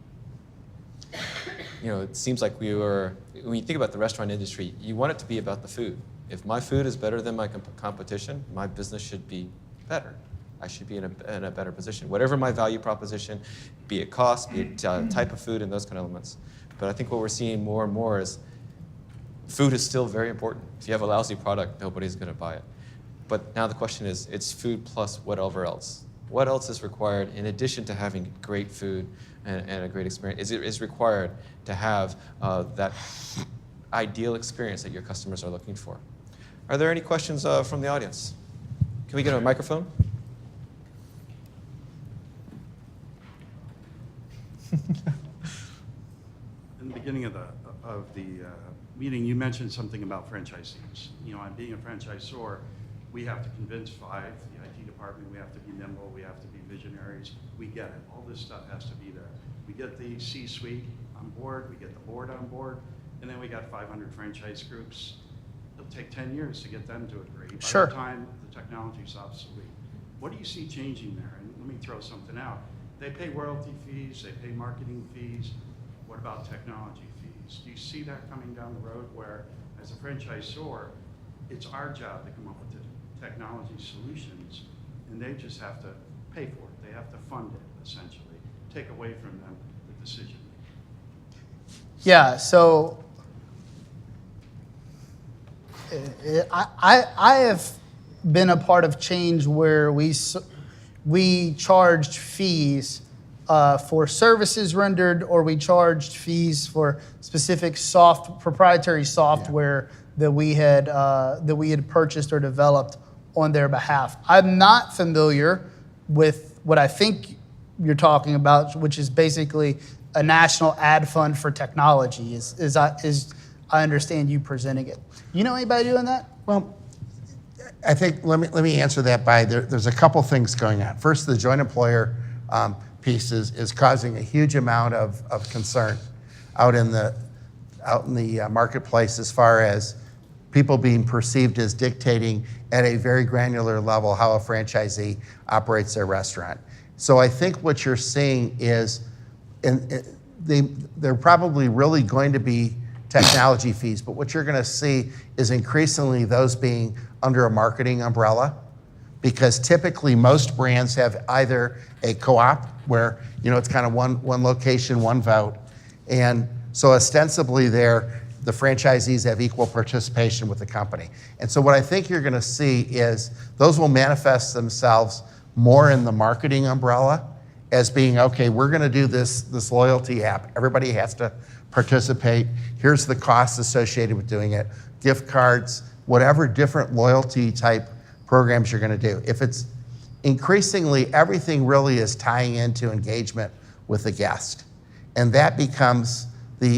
You know, it seems like when you think about the restaurant industry, you want it to be about the food. If my food is better than my competition, my business should be better. I should be in a better position. Whatever my value proposition, be it cost, be it type of food, and those kind of elements. But I think what we're seeing more and more is food is still very important. If you have a lousy product, nobody's going to buy it. But now the question is, it's food plus whatever else. What else is required in addition to having great food and a great experience? Is required to have that ideal experience that your customers are looking for? Are there any questions from the audience? Can we get a microphone? In the beginning of the meeting, you mentioned something about franchisees. You know, I'm being a franchisor, we have to convince five, the IT department, we have to be nimble, we have to be visionaries. We get it. All this stuff has to be there. We get the C-suite on board, we get the board on board, and then we got 500 franchise groups. It'll take 10 years to get them to agree. Sure. By the time the technology's obsolete. What do you see changing there? And let me throw something out. They pay royalty fees, they pay marketing fees. What about technology fees? Do you see that coming down the road where, as a franchisor, it's our job to come up with the technology solutions, and they just have to pay for it. They have to fund it, essentially. Take away from them the decision. Yeah, so I have been a part of change where we charged fees for services rendered, or we charged fees for specific proprietary software that we had purchased or developed on their behalf. I'm not familiar with what I think you're talking about, which is basically a national ad fund for technology. Is I understand you presenting it. You know anybody doing that? Well, I think let me answer that by there's a couple things going on. First, the joint employer piece is causing a huge amount of concern out in the marketplace as far as people being perceived as dictating at a very granular level how a franchisee operates their restaurant. So I think what you're seeing is, they're probably really going to be technology fees, but what you're going to see is increasingly those being under a marketing umbrella, because typically most brands have either a co-op where, you know, it's kind of one location, one vote, and so ostensibly the franchisees have equal participation with the company. And so what I think you're going to see is those will manifest themselves more in the marketing umbrella as being, okay, we're going to do this loyalty app. Everybody has to participate. Here's the costs associated with doing it. Gift cards, whatever different loyalty type programs you're going to do. If it's increasingly, everything really is tying into engagement with the guest. And that becomes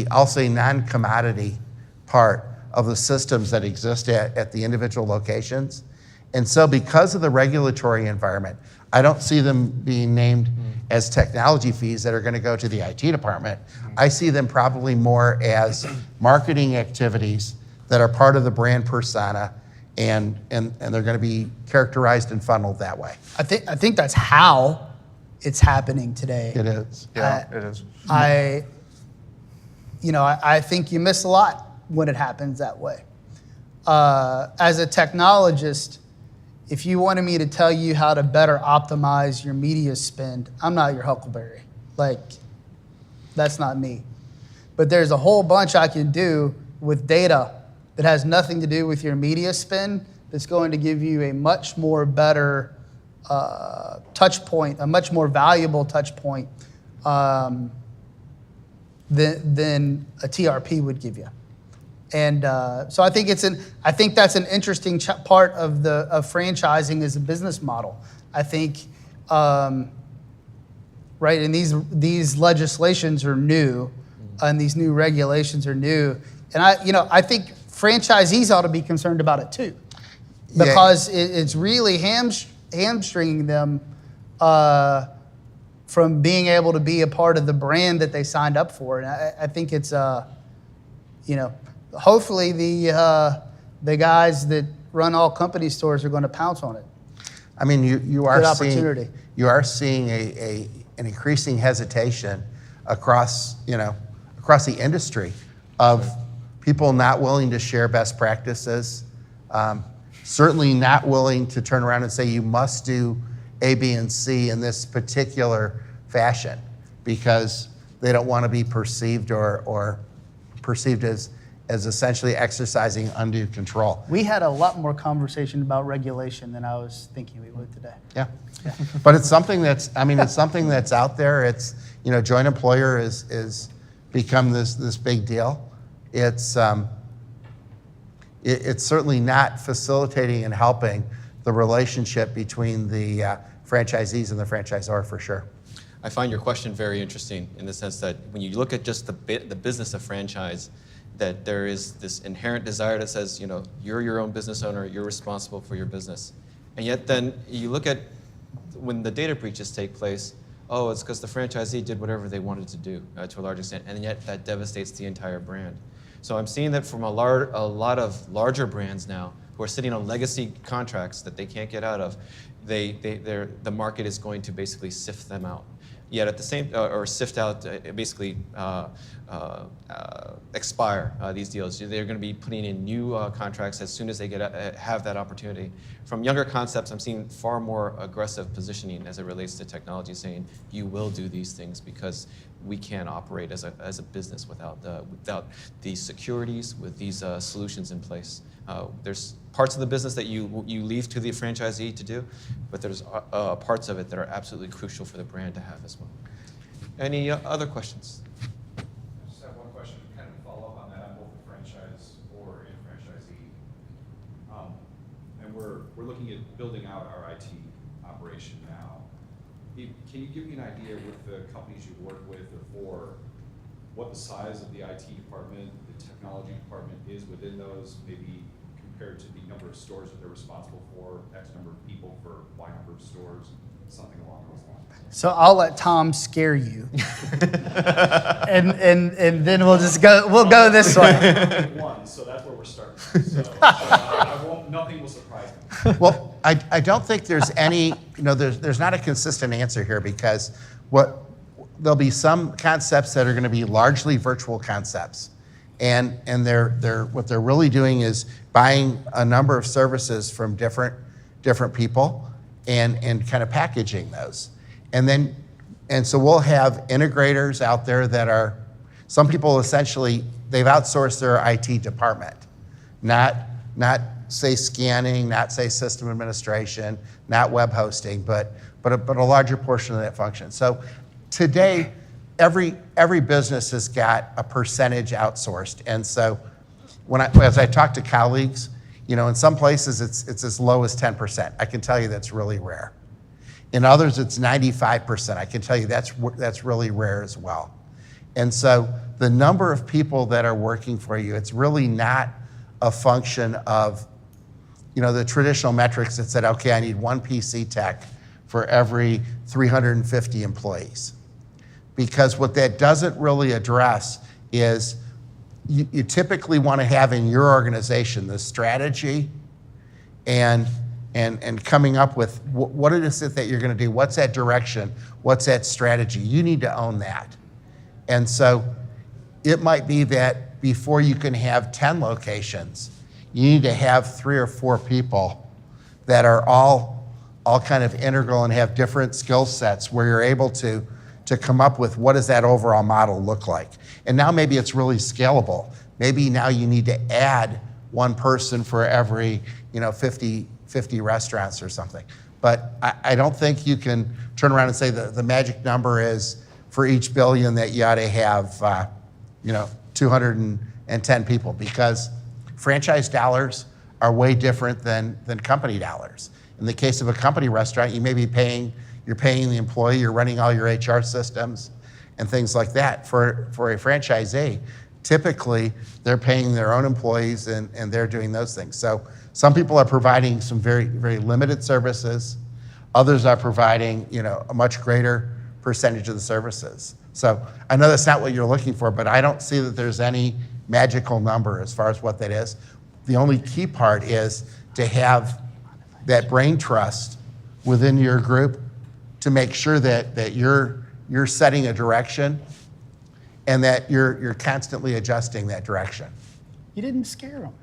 I'll say, non-commodity part of the systems that exist at the individual locations. And so because of the regulatory environment, I don't see them being named as technology fees that are going to go to the IT department. I see them probably more as marketing activities that are part of the brand persona, and they're going to be characterized and funneled that way. I think that's how it's happening today. It is. Yeah, it is. I think you miss a lot when it happens that way. As a technologist, if you wanted me to tell you how to better optimize your media spend, I'm not your Huckleberry. Like, that's not me. But there's a whole bunch I can do with data that has nothing to do with your media spend that's going to give you a much more better touch point, a much more valuable touch point than a TRP would give you. And so I think that's an interesting part of franchising as a business model. I think, right, and these legislations are new, and these new regulations are new, and I think franchisees ought to be concerned about it too, because it's really hamstringing them from being able to be a part of the brand that they signed up for. And I think it's, hopefully the guys that run all company stores are going to pounce on it. I mean, you are Good seeing opportunity. you are seeing an increasing hesitation across across the industry of people not willing to share best practices. Certainly not willing to turn around and say you must do A, B, and C in this particular fashion because they don't want to be perceived or perceived as essentially exercising undue control. We had a lot more conversation about regulation than I was thinking we would today. Yeah. But it's something that's, I mean, it's something that's out there. It's, joint employer is become this big deal. It's certainly not facilitating and helping the relationship between the franchisees and the franchisor for sure. I find your question very interesting in the sense that when you look at just the business of franchise, that there is this inherent desire that says, you're your own business owner, you're responsible for your business. And yet then you look at when the data breaches take place, oh, it's because the franchisee did whatever they wanted to do to a large extent, and yet that devastates the entire brand. So I'm seeing that from a lot of larger brands now who are sitting on legacy contracts that they can't get out of, the market is going to basically sift them out. Yet at the same, or sift out, basically expire these deals. They're going to be putting in new contracts as soon as they have that opportunity. From younger concepts, I'm seeing far more aggressive positioning as it relates to technology, saying you will do these things because we can't operate as a business without these securities, with these solutions in place. There's parts of the business that you leave to the franchisee to do, but there's parts of it that are absolutely crucial for the brand to have as well. Any other questions? I just have one question to kind of follow up on that on both the franchise or in franchisee. And we're looking at building out our IT operation now. Can you give me an idea with the companies you work with or what the size of the IT department, the technology department is within those, maybe compared to the number of stores that they're responsible for, X number of people for Y number of stores, something along those lines? So I'll let Tom scare you, and then we'll just go. We'll go this way. One, so that's where we're starting. So nothing will surprise me. Well, I don't think there's any, there's not a consistent answer here because there'll be some concepts that are going to be largely virtual concepts. And what they're really doing is buying a number of services from different people and kind of packaging those. And so we'll have integrators out there that are, some people essentially, they've outsourced their IT department, not say scanning, not say system administration, not web hosting, but a larger portion of that function. So today, every business has got a percentage outsourced. And so as I talk to colleagues, in some places it's as low as 10%. I can tell you that's really rare. In others, it's 95%. I can tell you that's really rare as well. And so the number of people that are working for you, it's really not a function of, the traditional metrics that said, okay, I need one PC tech for every 350 employees. Because what that doesn't really address is you typically want to have in your organization the strategy and coming up with what it is that you're going to do, what's that direction, what's that strategy. You need to own that. And so it might be that before you can have 10 locations, you need to have 3 or 4 people that are all kind of integral and have different skill sets where you're able to come up with what does that overall model look like. And now maybe it's really scalable. Maybe now you need to add one person for every 50 restaurants or something. But I don't think you can turn around and say the magic number is for each billion that you ought to have 210 people, because franchise dollars are way different than company dollars. In the case of a company restaurant, you may be you're paying the employee, you're running all your HR systems and things like that. For a franchisee, typically they're paying their own employees and they're doing those things. So some people are providing some very, very limited services. Others are providing, a much greater percentage of the services. So I know that's not what you're looking for, but I don't see that there's any magical number as far as what that is. The only key part is to have that brain trust within your group to make sure that you're setting a direction and that you're constantly adjusting that direction. You didn't scare them.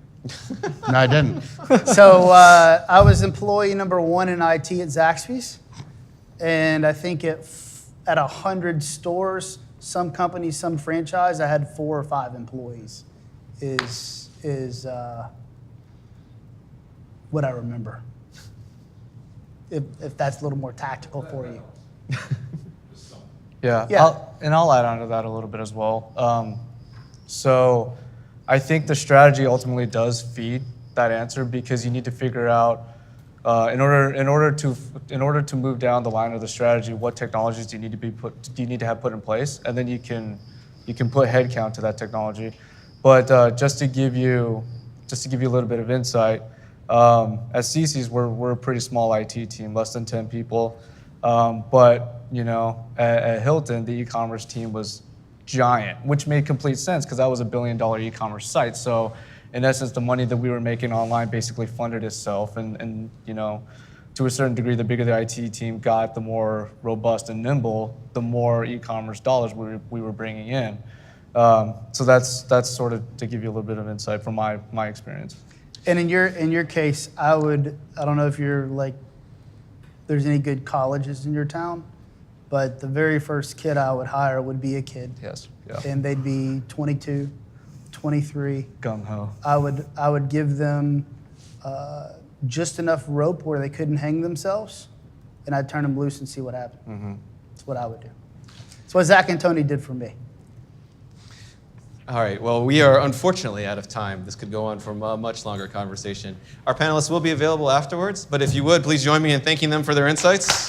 No, I didn't. So I was employee number 1 in IT at Zaxby's, and I think at 100 stores, some companies, some franchise, I had 4 or 5 employees. Is what I remember. If that's a little more tactical for you. Yeah, Yeah. I'll add on to that a little bit as well. So I think the strategy ultimately does feed that answer, because you need to figure out, in order to move down the line of the strategy, what technologies do you need to have put in place, and then you can put headcount to that technology. But just to give you a little bit of insight, at CC's we're a pretty small IT team, less than 10 people. But at Hilton, the e-commerce team was giant, which made complete sense because that was $1 billion e-commerce site. So in essence, the money that we were making online basically funded itself. And to a certain degree, the bigger the IT team got, the more robust and nimble, the more e-commerce dollars we were bringing in. So that's sort of to give you a little bit of insight from my experience. And in your case, I don't know if you're like, there's any good colleges in your town, but the very first kid I would hire would be a kid. Yes. Yeah. And they'd be 22, 23. Gung ho. I would give them just enough rope where they couldn't hang themselves, and I'd turn them loose and see what happened. Mm-hmm. That's what I would do. That's what Zach and Tony did for me. All right, well, we are unfortunately out of time. This could go on for a much longer conversation. Our panelists will be available afterwards, but if you would, please join me in thanking them for their insights.